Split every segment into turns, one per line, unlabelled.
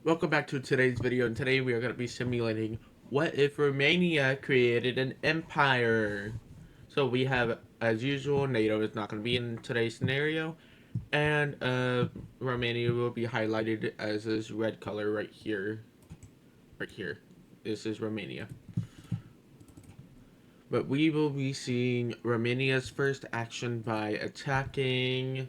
Welcome back to today's video, and today we are going to be simulating what if Romania created an empire. So we have, as usual, NATO is not going to be in today's scenario, and Romania will be highlighted as this red color right here. Right here. This is Romania. But we will be seeing Romania's first action by attacking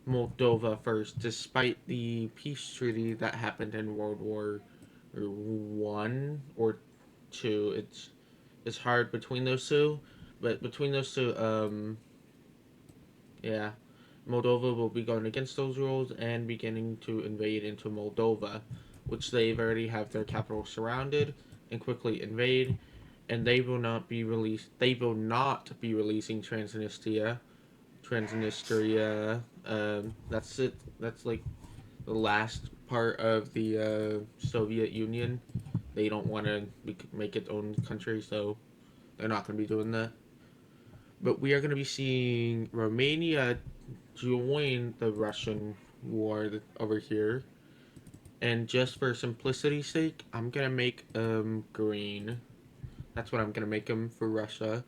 Moldova first, despite the peace treaty that happened in World War I or two. It's hard between those two, but between those two, yeah, Moldova will be going against those rules and beginning to invade into Moldova, which they've already have their capital surrounded and quickly invade, and they will not be released. They will not be releasing Transnistria. That's it. That's like the last part of the Soviet Union. They don't want to make its own country, so they're not going to be doing that. But we are going to be seeing Romania join the Russian war over here. And just for simplicity's sake, I'm going to make green. That's what I'm going to make them for Russia.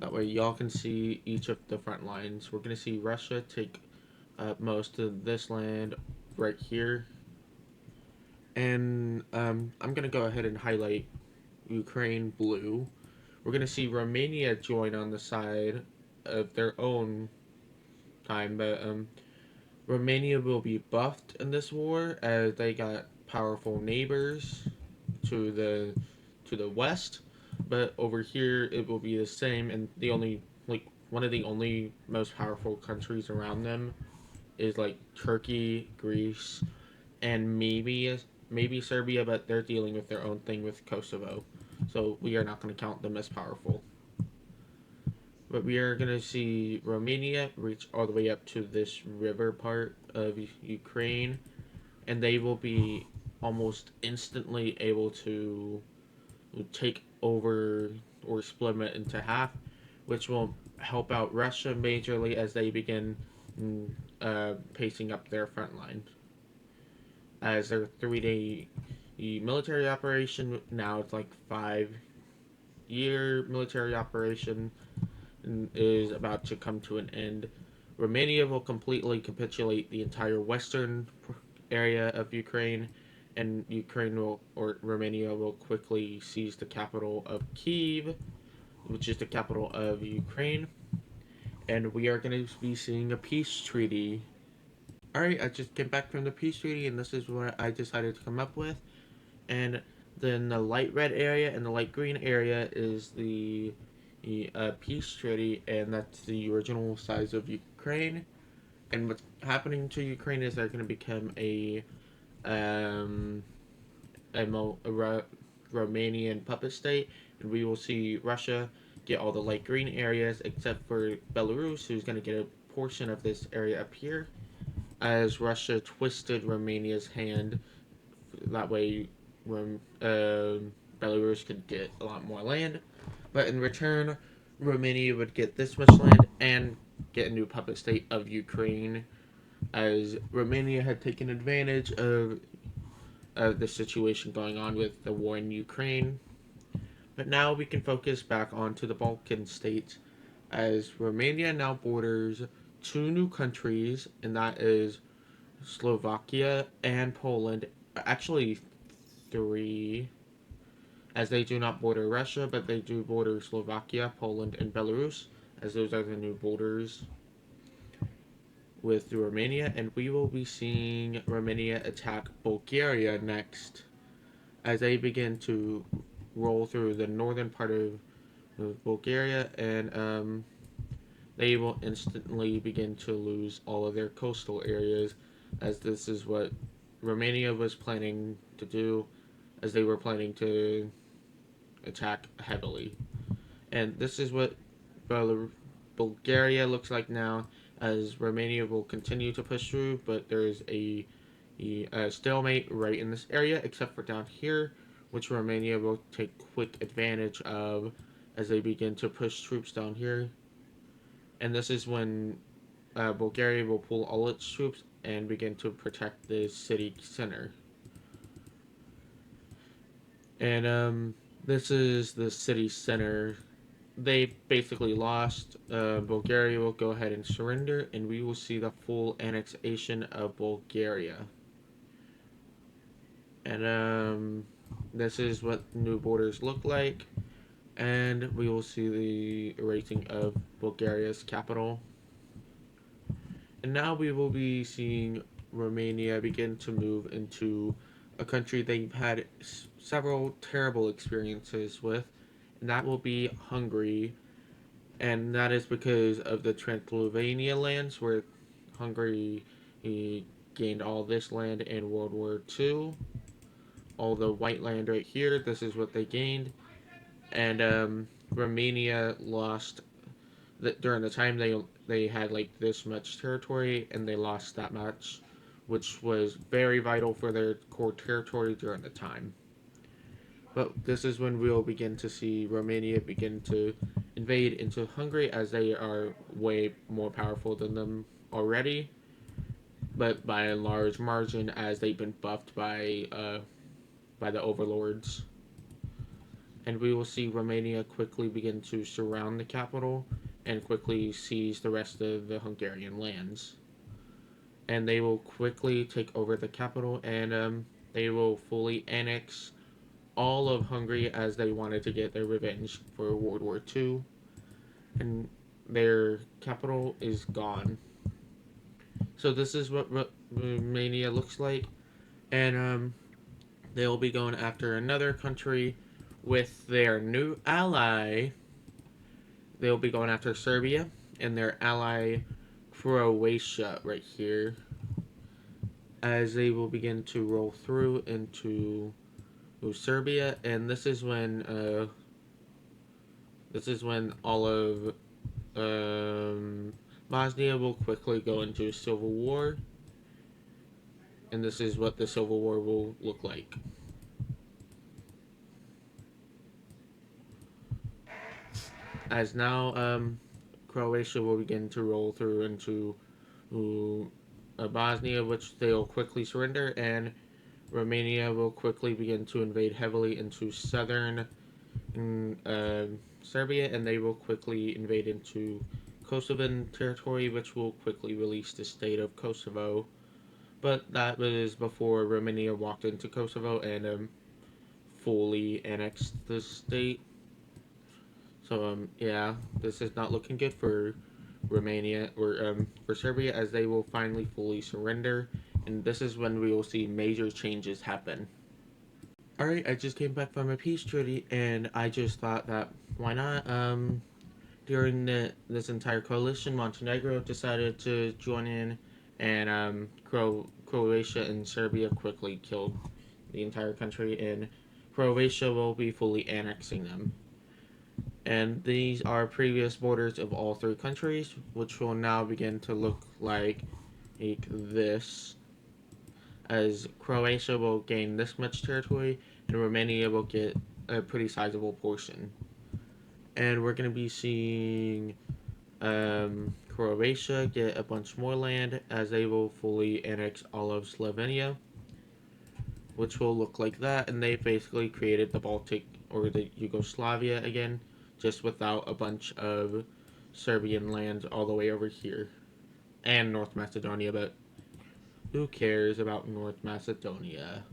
That way y'all can see each of the front lines. We're going to see Russia take most of this land right here. And I'm going to go ahead and highlight Ukraine blue. We're going to see Romania join on the side of their own time, but Romania will be buffed in this war as they got powerful neighbors to the west, but over here it will be the same, and the only like one of the only most powerful countries around them is like Turkey, Greece, and maybe Serbia, but they're dealing with their own thing with Kosovo, so we are not going to count them as powerful. But we are going to see Romania reach all the way up to this river part of Ukraine, and they will be almost instantly able to take over or split it into half, which will help out Russia majorly as they begin pacing up their front line. As their 3 day military operation, now it's like 5 year military operation is about to come to an end. Romania will completely capitulate the entire western area of Ukraine, and Ukraine will, or Romania will quickly seize the capital of Kiev, which is the capital of Ukraine. And we are going to be seeing a peace treaty. Alright, I just came back from the peace treaty, and this is what I decided to come up with. And then the light red area and the light green area is the peace treaty, and that's the original size of Ukraine. And what's happening to Ukraine is they're going to become um, a Romanian puppet state, and we will see Russia get all the light green areas except for Belarus, who's going to get a portion of this area up here, as Russia twisted Romania's hand. That way, Belarus could get a lot more land, but in return, Romania would get this much land and get a new puppet state of Ukraine, as Romania had taken advantage of the situation going on with the war in Ukraine. But now we can focus back onto the Balkan states, as Romania now borders two new countries, and that is Slovakia and Poland. Actually, three, as they do not border Russia, but they do border Slovakia, Poland, and Belarus, as those are the new borders with Romania. And we will be seeing Romania attack Bulgaria next, as they begin to roll through the northern part of Bulgaria, and they will instantly begin to lose all of their coastal areas, as this is what Romania was planning to do, as they were planning to attack heavily. And this is what Bulgaria looks like now, as Romania will continue to push through, but there is a stalemate right in this area, except for down here, which Romania will take quick advantage of as they begin to push troops down here. And this is when Bulgaria will pull all its troops and begin to protect the city center. And this is the city center. They basically lost. Bulgaria will go ahead and surrender, and we will see the full annexation of Bulgaria. And this is what new borders look like. And we will see the erasing of Bulgaria's capital. And now we will be seeing Romania begin to move into a country they've had several terrible experiences with, and that will be Hungary. And that is because of the Transylvania lands, where Hungary gained all this land in World War II. All the white land right here, this is what they gained. And Romania lost during the time they had like this much territory, and they lost that much, which was very vital for their core territory during the time. But this is when we'll begin to see Romania begin to invade into Hungary, as they are way more powerful than them already, but by a large margin, as they've been buffed by the overlords. And we will see Romania quickly begin to surround the capital and quickly seize the rest of the Hungarian lands. And they will quickly take over the capital, and they will fully annex all of Hungary, as they wanted to get their revenge for World War II. And their capital is gone. So this is what Romania looks like. And they'll be going after another country with their new ally. They'll be going after Serbia and their ally Croatia right here, as they will begin to roll through into Serbia. And this is when all of Bosnia will quickly go into civil war, and this is what the civil war will look like. As now, Croatia will begin to roll through into Bosnia, which they'll quickly surrender, and Romania will quickly begin to invade heavily into southern uh, Serbia, and they will quickly invade into Kosovan territory, which will quickly release the state of Kosovo. But that was before Romania walked into Kosovo and fully annexed the state. So yeah, this is not looking good for Romania or for Serbia, as they will finally fully surrender, and this is when we will see major changes happen. All right, I just came back from a peace treaty, and I just thought that why not? During this entire coalition, Montenegro decided to join in, and Croatia and Serbia quickly killed the entire country, and Croatia will be fully annexing them. And these are previous borders of all three countries, which will now begin to look like this, as Croatia will gain this much territory, and Romania will get a pretty sizable portion. And we're going to be seeing Croatia get a bunch more land, as they will fully annex all of Slovenia, which will look like that. And they basically created the Baltic, or the Yugoslavia again, just without a bunch of Serbian lands all the way over here, and North Macedonia. But who cares about North Macedonia?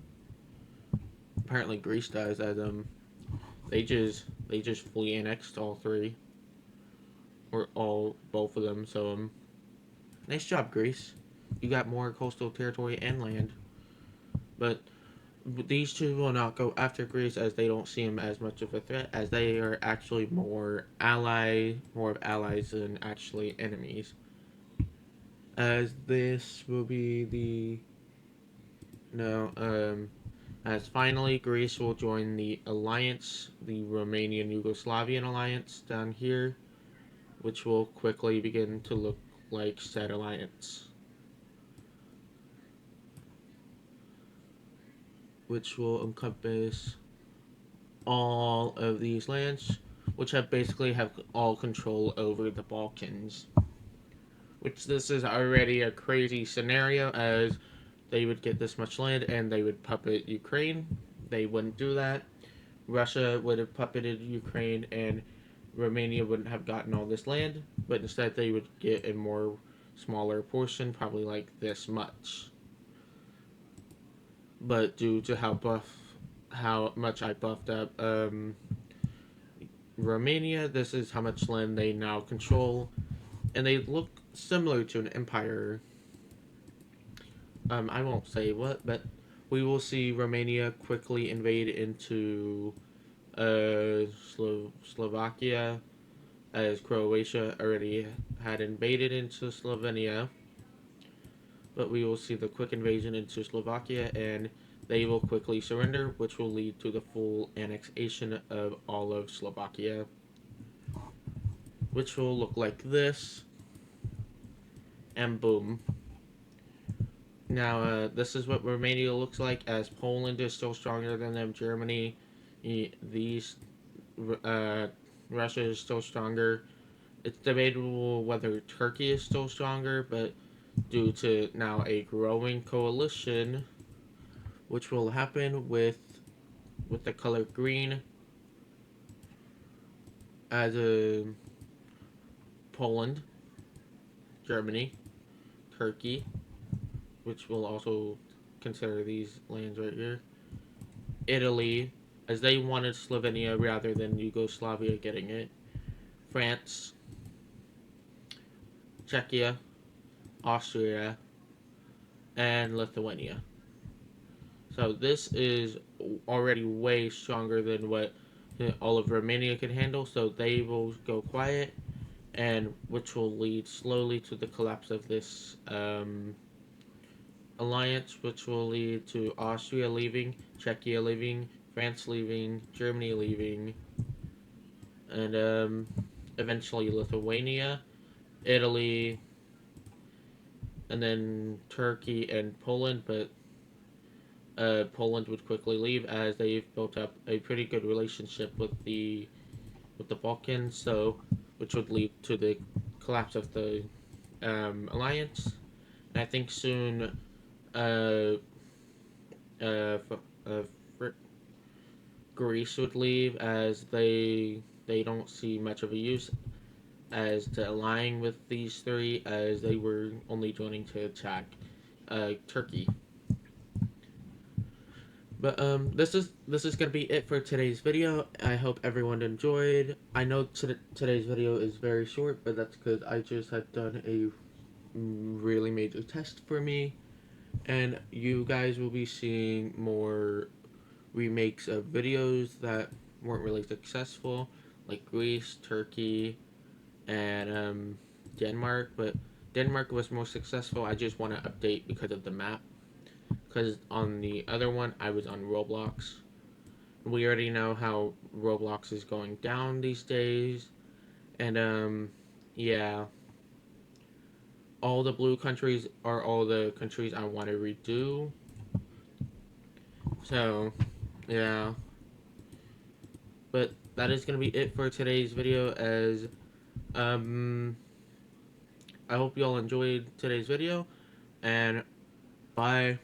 Apparently Greece does, as they just fully annexed all three, or both of them. So nice job, Greece. You got more coastal territory and land. But these two will not go after Greece, as they don't see them as much of a threat, as they are actually more of allies than actually enemies. As this will be the no as finally Greece will join the alliance, the Romanian Yugoslavian alliance down here, which will quickly begin to look like said alliance, which will encompass all of these lands, which have all control over the Balkans. Which this is already a crazy scenario, as they would get this much land and they would puppet Ukraine. They wouldn't do that. Russia would have puppeted Ukraine and Romania wouldn't have gotten all this land, but instead they would get a more smaller portion, probably like this much. But due to how much I buffed up Romania, this is how much land they now control, and they look similar to an empire. I won't say what, but we will see Romania quickly invade into Slovakia, as Croatia already had invaded into Slovenia. But we will see the quick invasion into Slovakia, and they will quickly surrender, which will lead to the full annexation of all of Slovakia, which will look like this, and boom. Now, this is what Romania looks like, as Poland is still stronger than them. Germany, these, uh, Russia is still stronger. It's debatable whether Turkey is still stronger, but due to now a growing coalition, which will happen with the color green as a Poland, Germany, Turkey, which will also consider these lands right here, Italy, as they wanted Slovenia rather than Yugoslavia getting it, France, Czechia, Austria, and Lithuania. So this is already way stronger than what all of Romania can handle. So they will go quiet, and which will lead slowly to the collapse of this alliance, which will lead to Austria leaving, Czechia leaving, France leaving, Germany leaving, and eventually Lithuania, Italy, and then Turkey and Poland. But Poland would quickly leave as they've built up a pretty good relationship with the Balkans, so which would lead to the collapse of the alliance. And I think soon, uh, uh, uh, Greece would leave as they don't see much of a use as to aligning with these three, as they were only joining to attack Turkey. But this is gonna be it for today's video. I hope everyone enjoyed. I know today's video is very short, but that's because I just had done a really major test for me, and you guys will be seeing more remakes of videos that weren't really successful, like Greece, Turkey, and Denmark. But Denmark was more successful. I just want to update because of the map. Because on the other one, I was on Roblox. We already know how Roblox is going down these days, and yeah, all the blue countries are all the countries I want to redo. So, yeah. But that is gonna be it for today's video. As um, I hope you all enjoyed today's video, and bye.